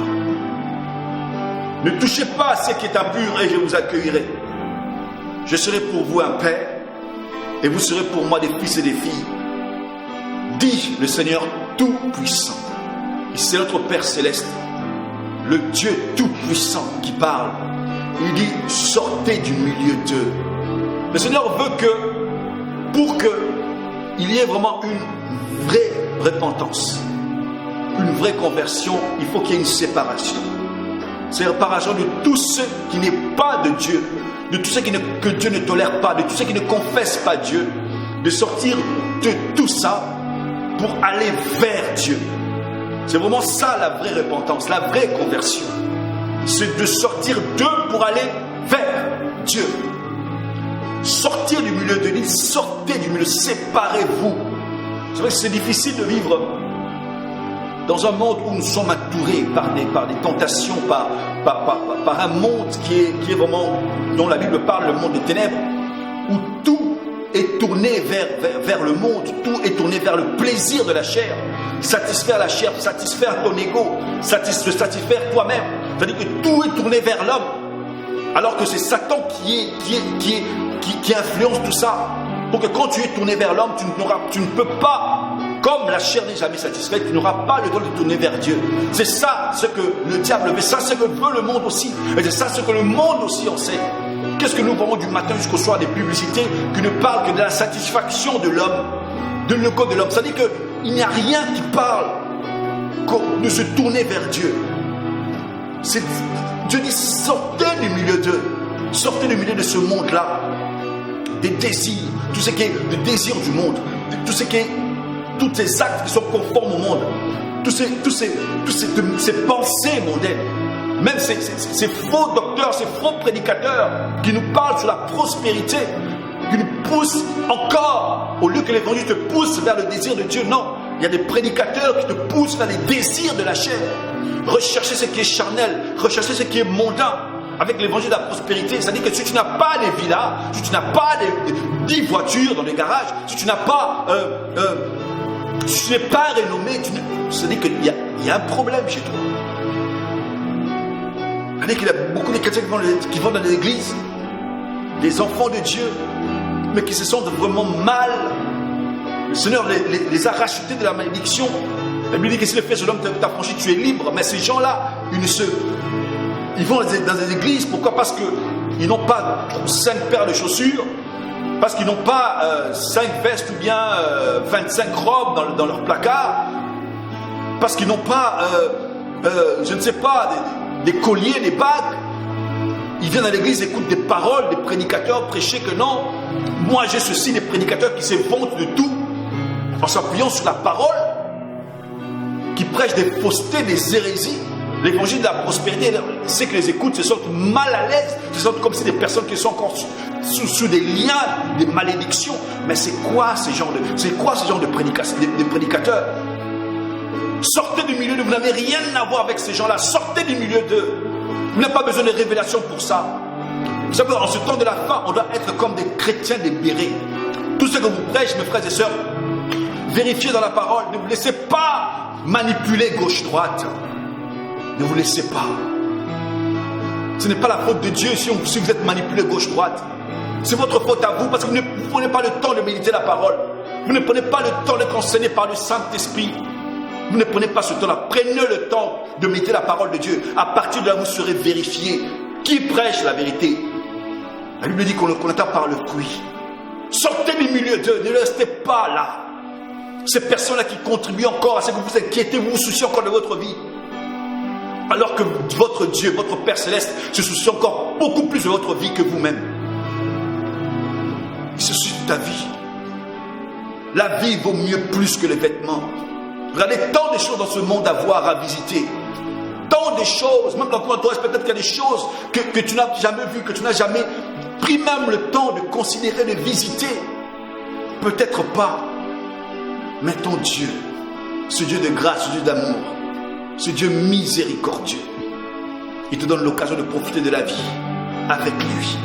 A: Ne touchez pas à ce qui est impur et je vous accueillerai. Je serai pour vous un père et vous serez pour moi des fils et des filles, dit le Seigneur Tout-Puissant. Et c'est notre Père Céleste, le Dieu Tout-Puissant qui parle. Il dit sortez du milieu d'eux. Le Seigneur veut que pour qu'il y ait vraiment une vraie repentance, une vraie conversion, il faut qu'il y ait une séparation. Séparation de tout ce qui n'est pas de Dieu, de tout ce que Dieu ne tolère pas, de tout ce qui ne confesse pas Dieu, de sortir de tout ça pour aller vers Dieu. C'est vraiment ça la vraie repentance, la vraie conversion. C'est de sortir d'eux pour aller vers Dieu. Sortir du milieu de l'île, sortez du milieu, séparez-vous. C'est vrai que c'est difficile de vivre dans un monde où nous sommes entourés par des tentations, par un monde qui est vraiment, dont la Bible parle, le monde des ténèbres, où tout est tourné vers le monde, tout est tourné vers le plaisir de la chair, satisfaire la chair, satisfaire ton ego, satisfaire toi-même. C'est-à-dire que tout est tourné vers l'homme, alors que c'est Satan qui influence tout ça, pour que quand tu es tourné vers l'homme, tu ne peux pas, comme la chair n'est jamais satisfaite, tu n'auras pas le droit de tourner vers Dieu. C'est ça ce que le diable veut, ça ce que veut le monde aussi, et c'est ça ce que le monde aussi enseigne. Qu'est-ce que nous voyons du matin jusqu'au soir, des publicités qui ne parlent que de la satisfaction de l'homme, de l'ego de l'homme. C'est-à-dire qu'il n'y a rien qui parle de se tourner vers Dieu. Dieu dit sortez du milieu d'eux Sortez du milieu de ce monde-là, des désirs, tout ce qui est le désir du monde, tout ce qui est, tous ces actes qui sont conformes au monde, toutes ces pensées mondaines, même ces faux docteurs, ces faux prédicateurs qui nous parlent sur la prospérité, qui nous poussent encore, au lieu que l'évangile te pousse vers le désir de Dieu, non, il y a des prédicateurs qui te poussent vers les désirs de la chair. Recherchez ce qui est charnel, recherchez ce qui est mondain. Avec l'évangile de la prospérité, c'est-à-dire que si tu n'as pas les villas, si tu n'as pas 10 voitures dans les garages, si tu n'as pas, si tu n'es pas renommé, c'est-à-dire qu'il y a un problème chez toi. C'est-à-dire qu'il y a beaucoup de chrétiens qui vont dans les églises, des enfants de Dieu, mais qui se sentent vraiment mal. Le Seigneur les a rachetés de la malédiction. La Bible dit que si le Fils de l'homme t'a franchi, tu es libre. Mais ces gens-là, ils vont dans des églises. Pourquoi? Parce qu'ils n'ont pas 5 paires de chaussures, parce qu'ils n'ont pas 5 vestes ou bien 25 robes dans leur placard, parce qu'ils n'ont pas, je ne sais pas, des colliers, des bagues. Ils viennent à l'église, écoutent des paroles, des prédicateurs prêcher que non, moi j'ai ceci, des prédicateurs qui se vantent de tout, en s'appuyant sur la parole, qui prêchent des faussetés, des hérésies. L'évangile de la prospérité, ceux qui les écoutent se sentent mal à l'aise, se sentent comme si des personnes qui sont encore sous des liens, des malédictions. Mais c'est quoi ce genre de prédicateurs? Sortez du milieu d'eux, vous n'avez rien à voir avec ces gens-là, sortez du milieu d'eux. Vous n'avez pas besoin de révélation pour ça. Vous savez, en ce temps de la fin, on doit être comme des chrétiens libérés. Tout ce que vous prêchez, mes frères et sœurs, vérifiez dans la parole, ne vous laissez pas manipuler gauche-droite. Ne vous laissez pas. Ce n'est pas la faute de Dieu si vous êtes manipulé gauche-droite. C'est votre faute à vous parce que vous ne prenez pas le temps de méditer la parole. Vous ne prenez pas le temps d'être enseigné par le Saint-Esprit. Vous ne prenez pas ce temps-là. Prenez le temps de méditer la parole de Dieu. À partir de là, vous serez vérifié. Qui prêche la vérité? La Bible dit qu'on attend par le fruit. Sortez du milieu d'eux. Ne restez pas là. Ces personnes-là qui contribuent encore à ce que vous inquiétez, vous vous souciez encore de votre vie. Alors que votre Dieu, votre Père Céleste, se soucie encore beaucoup plus de votre vie que vous-même. Il se soucie de ta vie. La vie vaut mieux plus que les vêtements. Regardez tant de choses dans ce monde à voir, à visiter. Tant de choses, même dans ton entourage, peut-être qu'il y a des choses que tu n'as jamais vues, que tu n'as jamais pris même le temps de considérer, de visiter. Peut-être pas. Mais ton Dieu, ce Dieu de grâce, ce Dieu d'amour, ce Dieu miséricordieux, il te donne l'occasion de profiter de la vie avec lui.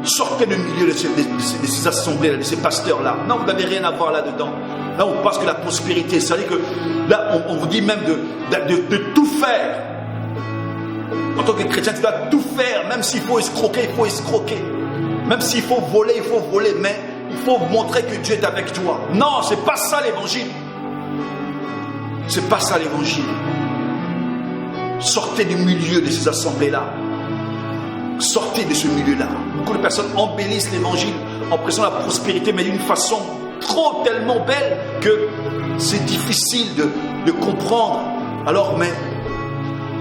A: Sortez du milieu de ces assemblées, de ces pasteurs-là. Non, vous n'avez rien à voir là-dedans. Là, on pense que la prospérité, c'est-à-dire que là, on vous dit même de tout faire. En tant que chrétien, tu dois tout faire. Même s'il faut escroquer, il faut escroquer. Même s'il faut voler, il faut voler. Mais il faut montrer que Dieu est avec toi. Non, c'est pas ça l'évangile. C'est pas ça l'évangile. Sortez du milieu de ces assemblées-là. Sortez de ce milieu-là. Beaucoup de personnes embellissent l'évangile en prêchant la prospérité, mais d'une façon tellement belle que c'est difficile de comprendre. Alors, mais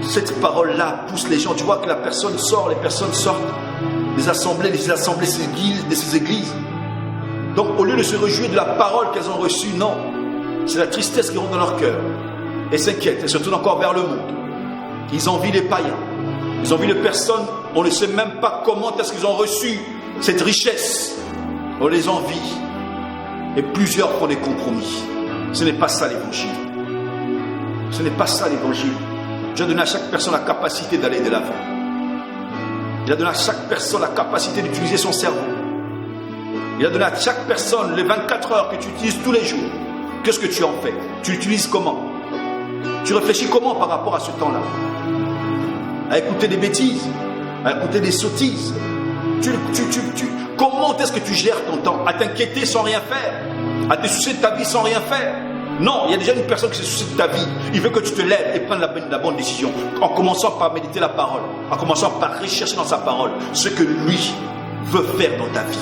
A: cette parole-là pousse les gens. Tu vois que la personne sort, les personnes sortent des assemblées, de ces églises. Donc, au lieu de se réjouir de la parole qu'elles ont reçue, non. C'est la tristesse qui rentre dans leur cœur. Et s'inquiètent, et se tournent encore vers le monde. Ils envient les païens. Ils envient les personnes, on ne sait même pas comment est-ce qu'ils ont reçu cette richesse. On les envie. Et plusieurs font des compromis. Ce n'est pas ça l'évangile. Ce n'est pas ça l'évangile. Dieu a donné à chaque personne la capacité d'aller de l'avant. Il a donné à chaque personne la capacité d'utiliser son cerveau. Il a donné à chaque personne les 24 heures que tu utilises tous les jours. Qu'est-ce que tu en fais? Tu l'utilises comment? Tu réfléchis comment par rapport à ce temps-là? À écouter des bêtises, à écouter des sottises. Comment est-ce que tu gères ton temps? À t'inquiéter sans rien faire? À te soucier de ta vie sans rien faire? Non, il y a déjà une personne qui se soucie de ta vie. Il veut que tu te lèves et prennes la bonne décision. En commençant par méditer la parole. En commençant par rechercher dans sa parole ce que lui veut faire dans ta vie.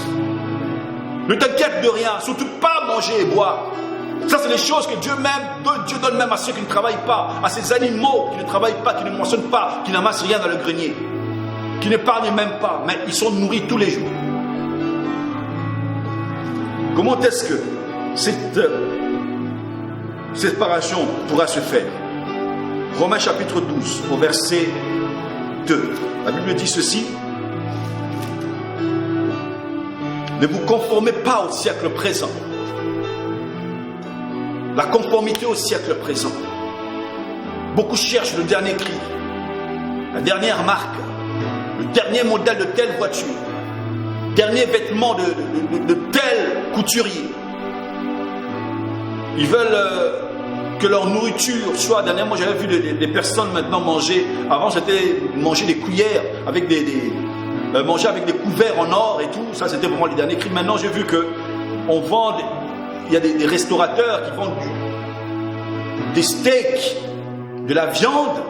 A: Ne t'inquiète de rien, surtout pas manger et boire. Ça, c'est les choses que Dieu donne même à ceux qui ne travaillent pas, à ces animaux qui ne travaillent pas, qui ne mentionnent pas, qui n'amassent rien dans le grenier. qui n'épargnent même pas, mais ils sont nourris tous les jours. Comment est-ce que cette séparation pourra se faire? Romains chapitre 12, au verset 2. La Bible dit ceci. Ne vous conformez pas au siècle présent. La conformité au siècle présent. Beaucoup cherchent le dernier cri, la dernière marque, le dernier modèle de telle voiture, dernier vêtement de tel couturier. Ils veulent que leur nourriture soit dernièrement. J'avais vu des personnes maintenant manger. Avant, c'était manger des cuillères avec manger avec des couverts en or et tout. Ça, c'était vraiment les derniers cris. Maintenant, j'ai vu que on vend. Il y a des restaurateurs qui vendent des steaks, de la viande.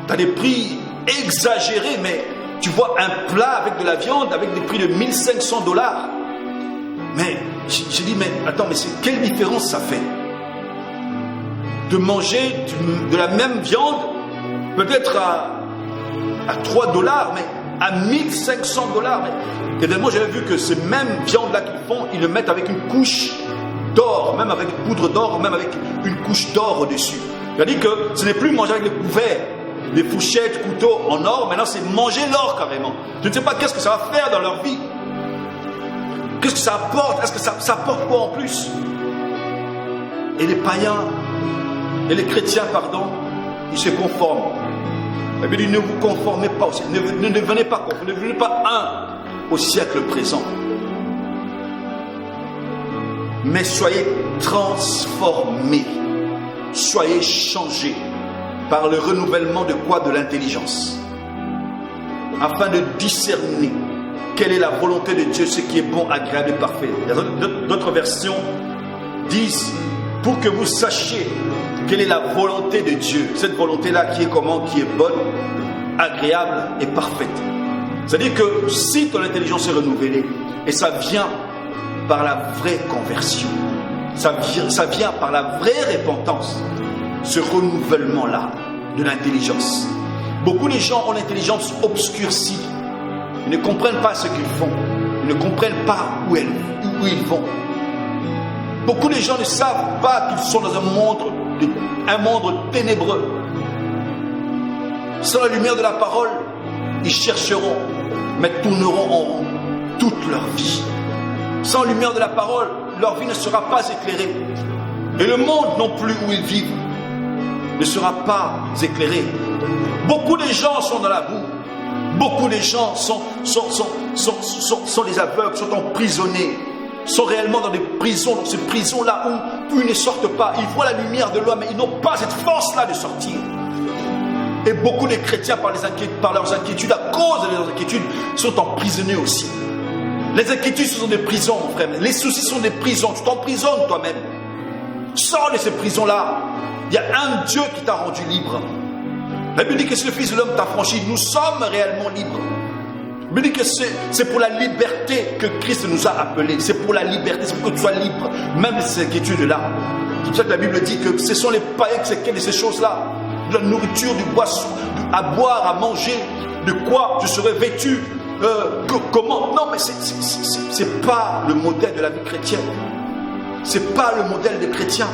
A: Tu as des prix exagérés, mais tu vois un plat avec de la viande avec des prix de 1500 $. Mais j'ai dit, mais attends, mais quelle différence ça fait de manger de la même viande, peut-être à 3 $, mais à 1500 $. Et moi, j'avais vu que ces mêmes viandes-là qu'ils font, ils le mettent avec une couche d'or, même avec une poudre d'or, même avec une couche d'or au-dessus. C'est-à-dire que ce n'est plus manger avec des couverts, des fourchettes, couteaux en or, maintenant c'est manger l'or carrément. Je ne sais pas qu'est-ce que ça va faire dans leur vie. Qu'est-ce que ça apporte? Est-ce que ça apporte quoi en plus? Et les païens, et les chrétiens, pardon, ils se conforment. La Bible dit, ne vous conformez pas au siècle, ne devenez pas conformes, ne devenez pas un au siècle présent. Mais soyez transformés, soyez changés par le renouvellement de quoi? De l'intelligence, afin de discerner quelle est la volonté de Dieu, ce qui est bon, agréable et parfait. D'autres versions disent, pour que vous sachiez quelle est la volonté de Dieu, cette volonté-là qui est comment? Qui est bonne, agréable et parfaite. C'est-à-dire que si ton intelligence est renouvelée, et ça vient par la vraie conversion, ça vient par la vraie repentance, ce renouvellement-là de l'intelligence. Beaucoup de gens ont l'intelligence obscurcie. Ils ne comprennent pas ce qu'ils font. Ils ne comprennent pas où ils vont. Beaucoup de gens ne savent pas qu'ils sont dans un monde ténébreux. Sans la lumière de la parole, ils chercheront, mais tourneront en rond toute leur vie. Sans la lumière de la parole, leur vie ne sera pas éclairée. Et le monde non plus où ils vivent ne sera pas éclairé. Beaucoup de gens sont dans la boue. Beaucoup de gens sont des aveugles, sont emprisonnés, sont réellement dans des prisons, dans ces prisons-là où ils ne sortent pas. Ils voient la lumière de l'homme, mais ils n'ont pas cette force-là de sortir. Et beaucoup de chrétiens, par leurs inquiétudes, à cause de leurs inquiétudes, sont emprisonnés aussi. Les inquiétudes sont des prisons, mon frère. Les soucis sont des prisons. Tu t'emprisonnes toi-même. Sors de ces prisons-là. Il y a un Dieu qui t'a rendu libre. La Bible dit que si le Fils de l'homme t'a franchi, nous sommes réellement libres. La Bible dit que c'est pour la liberté que Christ nous a appelés. C'est pour la liberté, c'est pour que tu sois libre. Même ces inquiétudes-là. C'est pour ça que la Bible dit que ce sont les païens qui s'inquiètent de ces choses-là. De la nourriture, du boisson, à boire, à manger. De quoi tu serais vêtu. Comment? Non, mais c'est pas le modèle de la vie chrétienne. C'est pas le modèle des chrétiens.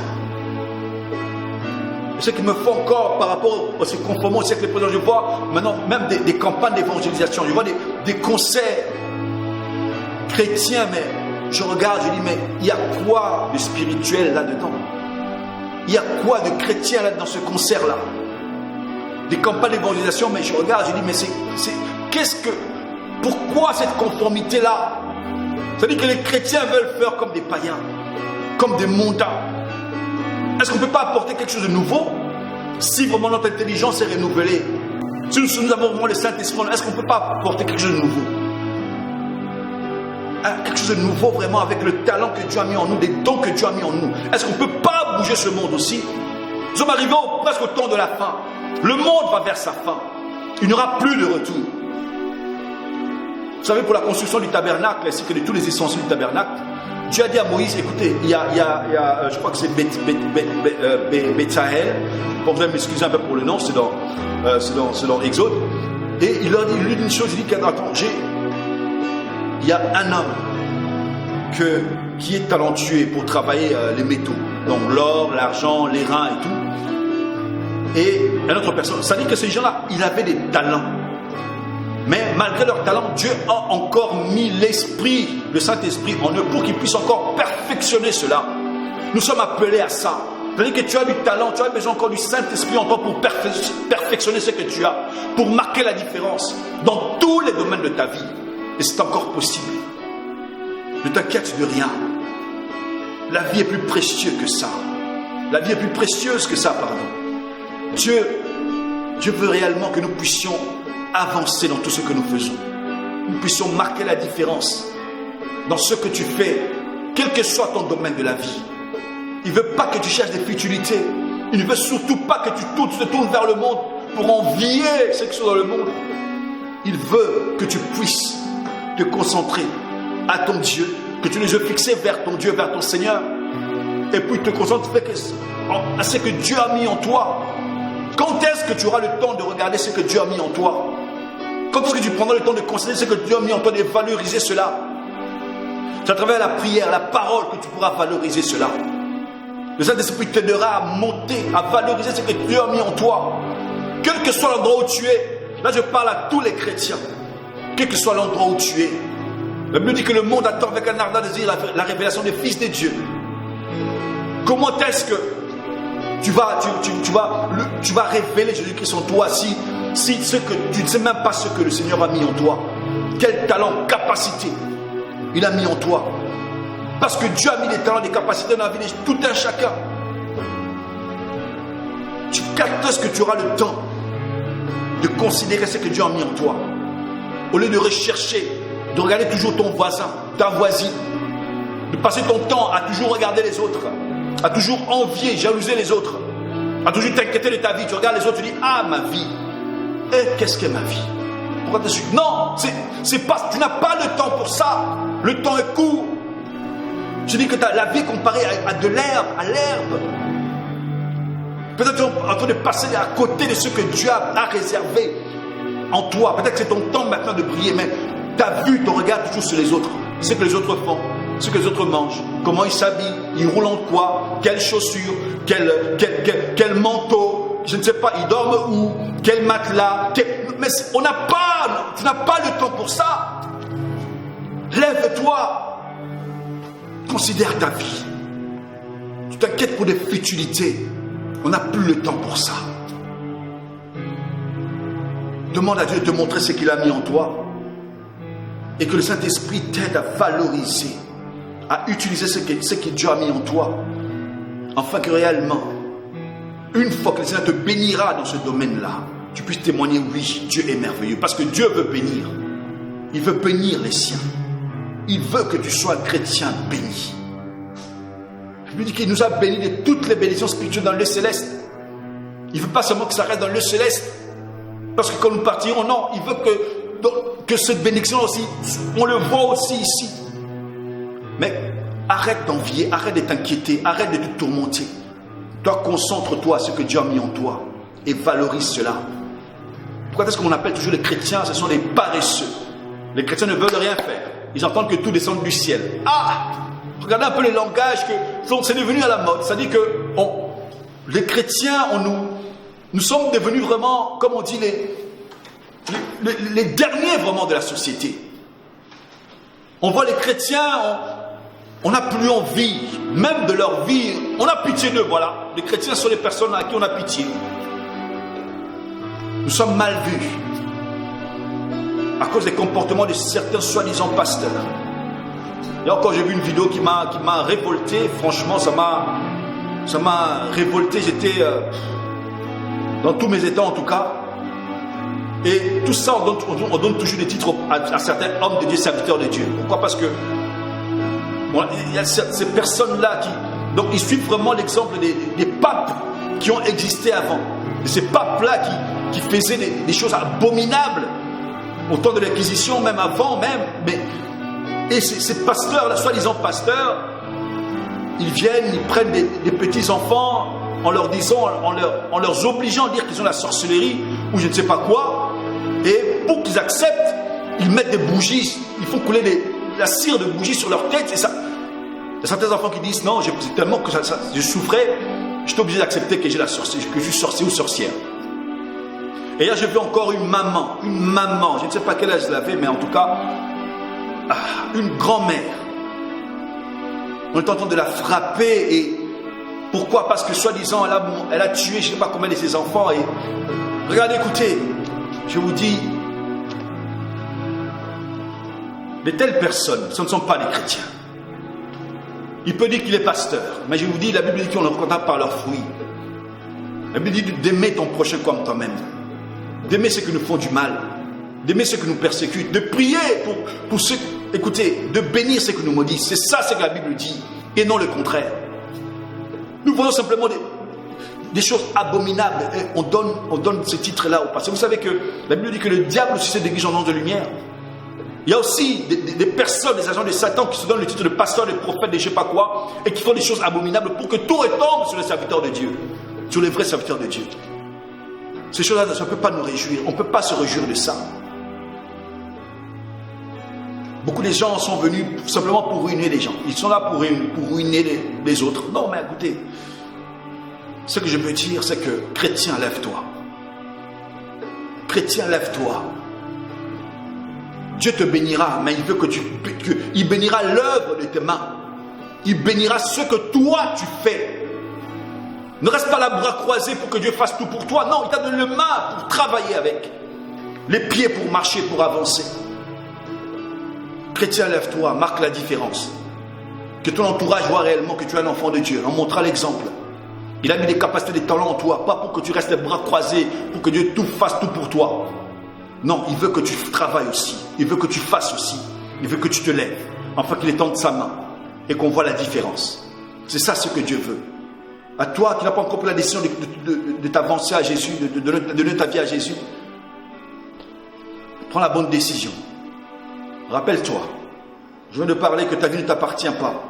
A: Ce qui me fait encore par rapport à ce conformant au siècle présent, je vois maintenant même des campagnes d'évangélisation, je vois des concerts chrétiens, mais je regarde, je dis, mais il y a quoi de spirituel là-dedans? Il y a quoi de chrétien là dans ce concert-là? Des campagnes d'évangélisation, mais je regarde, je dis, mais pourquoi cette conformité-là? C'est-à-dire que les chrétiens veulent faire comme des païens, comme des mondains. Est-ce qu'on ne peut pas apporter quelque chose de nouveau? Si vraiment notre intelligence est renouvelée, si nous avons vraiment le Saint-Esprit, est-ce qu'on ne peut pas apporter quelque chose de nouveau? Quelque chose de nouveau vraiment avec le talent que Dieu a mis en nous, des dons que Dieu a mis en nous. Est-ce qu'on ne peut pas bouger ce monde aussi? Nous sommes arrivés presque au temps de la fin. Le monde va vers sa fin. Il n'y aura plus de retour. Vous savez, pour la construction du tabernacle ainsi que de tous les essentiels du tabernacle, Dieu a dit à Moïse, écoutez, il y a je crois que c'est Betsaël, bon, vous allez m'excuser un peu pour le nom, c'est dans Exode. Et il leur dit, lui dit une chose, il dit qu'attends, il y a un homme qui est talentueux pour travailler les métaux, donc l'or, l'argent, les reins et tout. Et une autre personne, ça dit que ces gens-là, ils avaient des talents. Mais malgré leur talent, Dieu a encore mis l'Esprit, le Saint-Esprit en eux pour qu'ils puissent encore perfectionner cela. Nous sommes appelés à ça. C'est-à-dire que tu as du talent, tu as besoin encore du Saint-Esprit en toi pour perfectionner ce que tu as, pour marquer la différence dans tous les domaines de ta vie. Et c'est encore possible. Ne t'inquiète de rien. La vie est plus précieuse que ça. La vie est plus précieuse que ça, pardon. Dieu veut réellement que nous puissions avancer dans tout ce que nous faisons. Nous puissions marquer la différence dans ce que tu fais, quel que soit ton domaine de la vie. Il ne veut pas que tu cherches des futilités. Il ne veut surtout pas que tu te tournes vers le monde pour envier ceux qui sont dans le monde. Il veut que tu puisses te concentrer à ton Dieu, que tu les yeux fixés vers ton Dieu, vers ton Seigneur, et puis te concentrer à ce que Dieu a mis en toi. Quand est-ce que tu auras le temps de regarder ce que Dieu a mis en toi? Quand est-ce que tu prendras le temps de considérer ce que Dieu a mis en toi, de valoriser cela? C'est à travers la prière, la parole que tu pourras valoriser cela. Le Saint-Esprit t'aidera à monter, à valoriser ce que Dieu a mis en toi. Quel que soit l'endroit où tu es, là je parle à tous les chrétiens, quel que soit l'endroit où tu es. La Bible dit que le monde attend avec un ardent désir la révélation des fils de Dieu. Comment est-ce que tu vas révéler Jésus-Christ en toi si tu ne sais même pas ce que le Seigneur a mis en toi? Quel talent, capacité il a mis en toi? Parce que Dieu a mis des talents, des capacités dans la vie de tout un chacun. Quand est-ce que tu auras le temps de considérer ce que Dieu a mis en toi? Au lieu de rechercher, de regarder toujours ton voisin, ta voisine, de passer ton temps à toujours regarder les autres, à toujours envier, jalouser les autres, à toujours t'inquiéter de ta vie. Tu regardes les autres, tu dis, ah, ma vie. Et qu'est-ce qu'est ma vie? Pourquoi tu suis? Non, c'est pas, tu n'as pas le temps pour ça. Le temps est court. Je dis que la vie est comparée à de l'herbe, à l'herbe. Peut-être que tu es en train de passer à côté de ce que Dieu a réservé en toi. Peut-être que c'est ton temps maintenant de briller, mais ta vue, ton regard toujours sur les autres. Ce que les autres font, ce que les autres mangent, comment ils s'habillent, ils roulent en quoi, quelles chaussures, quel manteau, je ne sais pas, ils dorment où, quel matelas. Mais tu n'as pas le temps pour ça. Lève-toi. Considère ta vie. Tu t'inquiètes pour des futilités. On n'a plus le temps pour ça. Demande à Dieu de te montrer ce qu'il a mis en toi. Et que le Saint-Esprit t'aide à valoriser, à utiliser ce que Dieu a mis en toi. Afin que réellement, une fois que le Seigneur te bénira dans ce domaine-là, tu puisses témoigner, oui, Dieu est merveilleux. Parce que Dieu veut bénir. Il veut bénir les siens. Il veut que tu sois un chrétien béni. Je lui dis qu'il nous a bénis de toutes les bénédictions spirituelles dans le céleste. Il ne veut pas seulement que ça reste dans le céleste. Parce que quand nous partirons, non, il veut que cette bénédiction aussi, on le voit aussi ici. Mais arrête d'envier, arrête de t'inquiéter, arrête de te tourmenter. Toi, concentre-toi à ce que Dieu a mis en toi et valorise cela. Pourquoi est-ce qu'on appelle toujours les chrétiens? Ce sont des paresseux. Les chrétiens ne veulent rien faire. Ils entendent que tout descend du ciel. Ah! Regardez un peu les langages c'est devenu à la mode. C'est-à-dire que les chrétiens, nous sommes devenus vraiment, comme on dit, les derniers vraiment de la société. On voit les chrétiens, on n'a plus envie, même de leur vie. On a pitié d'eux, voilà. Les chrétiens sont les personnes à qui on a pitié. Nous sommes mal vus à cause des comportements de certains soi-disant pasteurs. Et encore, j'ai vu une vidéo qui m'a révolté. Franchement, ça m'a révolté. J'étais dans tous mes états en tout cas. Et tout ça, on donne toujours des titres à certains hommes de Dieu, serviteurs de Dieu. Pourquoi? Parce que il y a ces personnes-là donc ils suivent vraiment l'exemple des papes qui ont existé avant. Et ces papes-là qui faisaient des choses abominables au temps de l'Inquisition, même avant, et ces pasteurs-là, soi-disant pasteurs, ils viennent, ils prennent des petits-enfants en leur disant, en leur obligeant à dire qu'ils ont la sorcellerie ou je ne sais pas quoi. Et pour qu'ils acceptent, ils mettent des bougies, ils font couler la cire de bougies sur leur tête. Et ça, il y a certains enfants qui disent non, tellement que je souffrais, j'étais obligé d'accepter que que je suis sorcier ou sorcière. Et là, j'ai vu encore une maman, je ne sais pas quel âge elle avait, mais en tout cas, une grand-mère. On est en train de la frapper. Et pourquoi? Parce que soi-disant, elle a tué je ne sais pas combien de ses enfants. Et regardez, écoutez, je vous dis, de telles personnes, ce ne sont pas des chrétiens. Il peut dire qu'il est pasteur, mais je vous dis, la Bible dit qu'on le reconnaît par leurs fruits. La Bible dit d'aimer ton prochain comme toi-même, d'aimer ceux qui nous font du mal, d'aimer ceux qui nous persécutent, de prier pour ceux, écoutez, de bénir ceux qui nous maudissent. C'est ça ce que la Bible dit, et non le contraire. Nous voyons simplement des choses abominables. Et on donne ce titre-là au passé. Vous savez que la Bible dit que le diable aussi se déguise en ange de lumière. Il y a aussi des personnes, des agents de Satan qui se donnent le titre de pasteur, de prophète, de je ne sais pas quoi, et qui font des choses abominables pour que tout retombe sur les serviteurs de Dieu, sur les vrais serviteurs de Dieu. Ces choses-là, ça ne peut pas nous réjouir. On ne peut pas se réjouir de ça. Beaucoup de gens sont venus simplement pour ruiner les gens. Ils sont là pour ruiner les autres. Non, mais écoutez, ce que je veux dire, c'est que chrétien, lève-toi. Chrétien, lève-toi. Dieu te bénira, mais il veut il bénira l'œuvre de tes mains. Il bénira ce que toi tu fais. Ne reste pas là bras croisés pour que Dieu fasse tout pour toi. Non, il t'a donné les mains pour travailler avec. Les pieds pour marcher, pour avancer. Chrétien, lève-toi, marque la différence. Que ton entourage voit réellement que tu es un enfant de Dieu, en montrant l'exemple. Il a mis des capacités, des talents en toi, pas pour que tu restes les bras croisés, pour que Dieu fasse tout pour toi. Non, il veut que tu travailles aussi. Il veut que tu fasses aussi. Il veut que tu te lèves, afin qu'il étende sa main et qu'on voit la différence. C'est ça ce que Dieu veut. À toi qui n'as pas encore pris la décision de t'avancer à Jésus, de donner ta vie à Jésus, prends la bonne décision. Rappelle-toi, je viens de parler que ta vie ne t'appartient pas.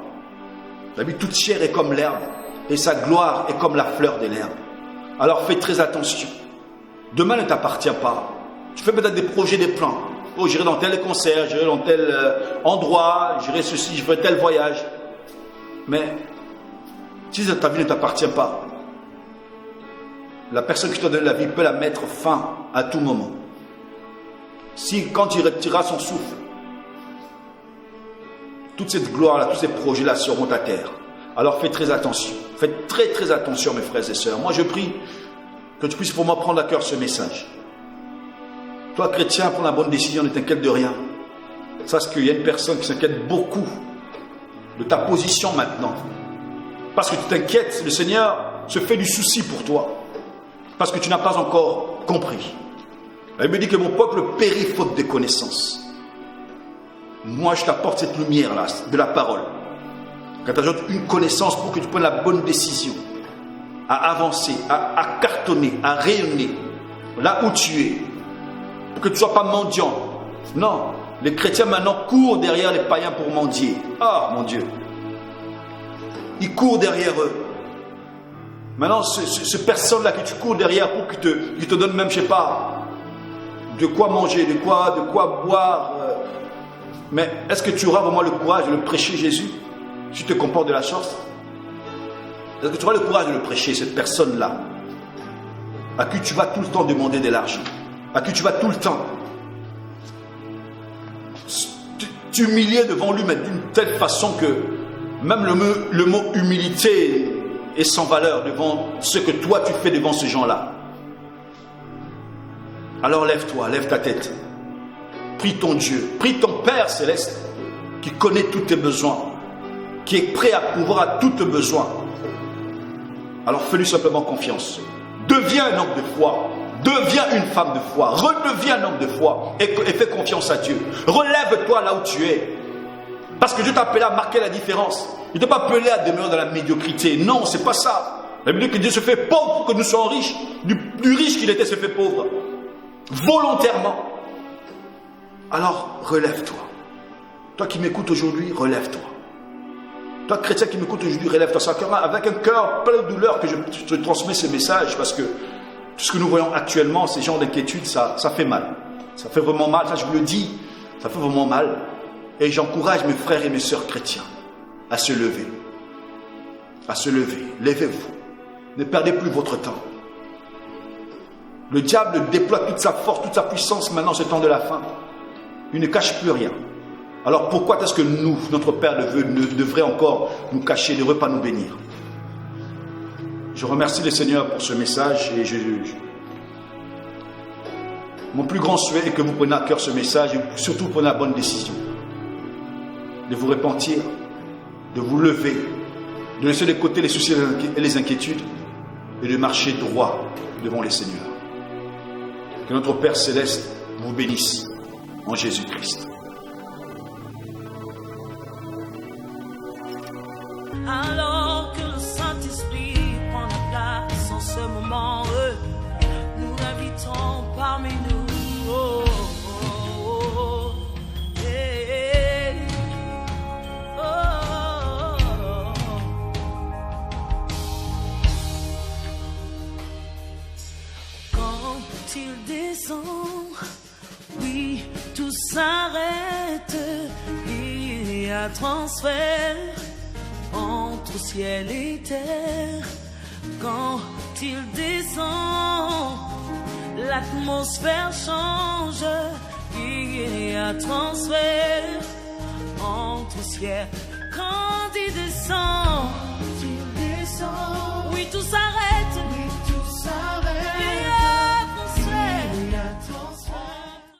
A: La vie toute chair est comme l'herbe et sa gloire est comme la fleur de l'herbe. Alors fais très attention. Demain ne t'appartient pas. Tu fais peut-être des projets, des plans. Oh, j'irai dans tel concert, j'irai dans tel endroit, j'irai ceci, je ferai tel voyage. Mais si ta vie ne t'appartient pas, la personne qui t'a donné la vie peut la mettre fin à tout moment. Si quand il retirera son souffle, toute cette gloire-là, tous ces projets-là seront à terre. Alors fais très attention. Faites très très attention, mes frères et sœurs. Moi, je prie que tu puisses pour moi prendre à cœur ce message. Toi, chrétien, prends la bonne décision, ne t'inquiète de rien. Sache qu'il y a une personne qui s'inquiète beaucoup de ta position maintenant. Parce que tu t'inquiètes, le Seigneur se fait du souci pour toi. Parce que tu n'as pas encore compris. Il me dit que mon peuple périt faute de connaissance. Moi, je t'apporte cette lumière-là, de la parole. Quand tu ajoutes une connaissance pour que tu prennes la bonne décision, à avancer, à cartonner, à rayonner, là où tu es, pour que tu ne sois pas mendiant. Non, les chrétiens maintenant courent derrière les païens pour mendier. Ah, mon Dieu. Ils courent derrière eux. Maintenant, ce personne-là que tu cours derrière pour qu'il te donne même, je ne sais pas, de quoi manger, de quoi boire. Mais est-ce que tu auras vraiment le courage de le prêcher, Jésus, si tu te comportes de la sorte? Est-ce que tu auras le courage de le prêcher, cette personne-là, à qui tu vas tout le temps demander de l'argent, à qui tu vas tout le temps t'humilier devant lui, mais d'une telle façon que même le mot humilité est sans valeur devant ce que toi tu fais devant ces gens-là. Alors lève-toi, lève ta tête. Prie ton Dieu, prie ton Père céleste qui connaît tous tes besoins, qui est prêt à pourvoir à tous tes besoins. Alors fais-lui simplement confiance. Deviens un homme de foi, deviens une femme de foi, redeviens un homme de foi et fais confiance à Dieu. Relève-toi là où tu es. Parce que Dieu t'a appelé à marquer la différence. Il ne t'a pas appelé à demeurer dans la médiocrité. Non, c'est pas ça. La Bible dit que Dieu se fait pauvre pour que nous soyons riches. Du plus riche qu'il était se fait pauvre. Volontairement. Alors, relève-toi. Toi qui m'écoutes aujourd'hui, relève-toi. Toi, chrétien qui m'écoute aujourd'hui, relève-toi. C'est avec un cœur plein de douleur que je te transmets ces messages, parce que tout ce que nous voyons actuellement, ces genres d'inquiétude, ça fait mal. Ça fait vraiment mal, ça je vous le dis. Ça fait vraiment mal. Et j'encourage mes frères et mes sœurs chrétiens à se lever. À se lever. Levez-vous. Ne perdez plus votre temps. Le diable déploie toute sa force, toute sa puissance maintenant, ce temps de la fin. Il ne cache plus rien. Alors pourquoi est-ce que nous, notre Père devrait encore nous cacher, ne devrait pas nous bénir? Je remercie le Seigneur pour ce message et mon plus grand souhait est que vous preniez à cœur ce message et surtout prenez la bonne décision. De vous repentir, de vous lever, de laisser de côté les soucis et les inquiétudes et de marcher droit devant les Seigneurs. Que notre Père Céleste vous bénisse en Jésus-Christ.
B: Alors que le Saint-Esprit prend la place en ce moment, nous l'invitons parmi nous. Oh, oh, oh, yeah. Oh, oh, oh. Quand il descend, oui, tout s'arrête. Il y a transfert entre ciel et terre. Quand il descend, l'atmosphère change. Il y a transfert entre ciel. Quand il descend, oui, tout s'arrête.